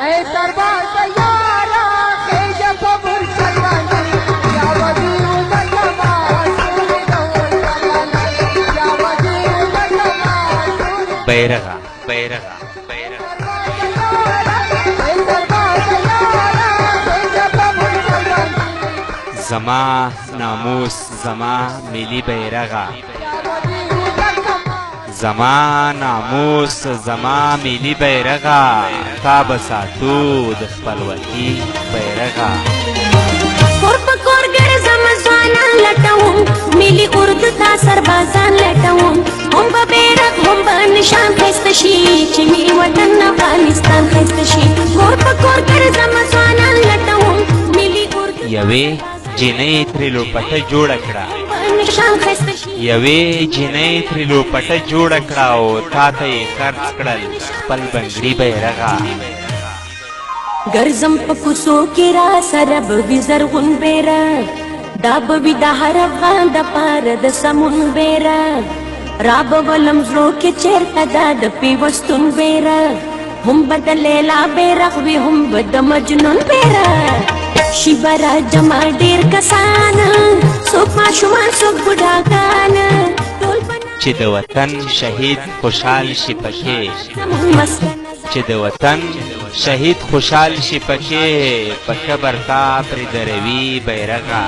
اے دربار تیارا خیج پبر چلانی یا وزیر الزما سوری دور چلانی یا وزیر الزما بیرغا بیرغا زما ناموس زما ملی بیرغا زما ناموس زما ملی بیرغا تا بساتو د خپلواکي بیرغا کور په کور ګرځم ځوانان لټوم ملي اردو ته سربازان لټوم هم به بیرغ هم به نشان ښایسته شي چې مې وطن افغانستان ښایسته شي کور په کور ګرځم ځوانان لټوم ملي اردو یوې جنۍ ترې لوپټه جوړه کړه یوې جنۍ ترې لوپټه جوړه کړه او تا ته یې خرڅ کړل خپل بنګړي بیرغه ګرځم په کوڅو کې را سره به وي زرغون بیرغ دا به وي د هر افغان دپاره د سمون بیرغ را به ولم زړو کې چېرته دا د پیوستون بیرغ هم به د لیلا بیرغ وي هم به د مجنون بیرغ شي به را جمع ډېر کسان څوک ماشومان څوک بوډاګان چې د وطن شهید خوشحال شي پکې چې د وطن شهید خوشحال شي پکې په قبر تا پرې دروي بیرغه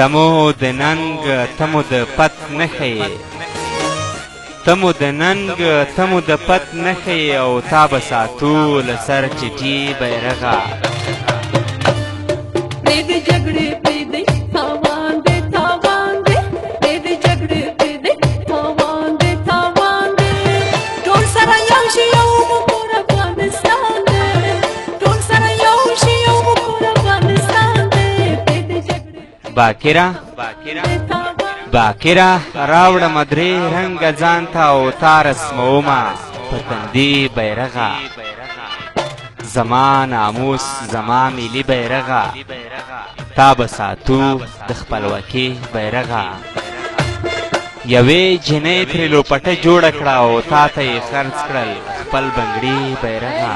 تمو د ننګ تمو د پت نښې تمو د ننګ تمو د پت نښې او تا به ساتو له سر چټي بیرغه باکره باکره راوړه مدرې رنګه ځان ته او تا رسمومه په تندي بیرغه زما ناموس زما ملي بیرغه تا به ساتو د خپلواکي بیرغه یوې جنۍ ترې لوپټه جوړه کړه او تا ته یې خرڅ کړل خپل بنګړي بیرغه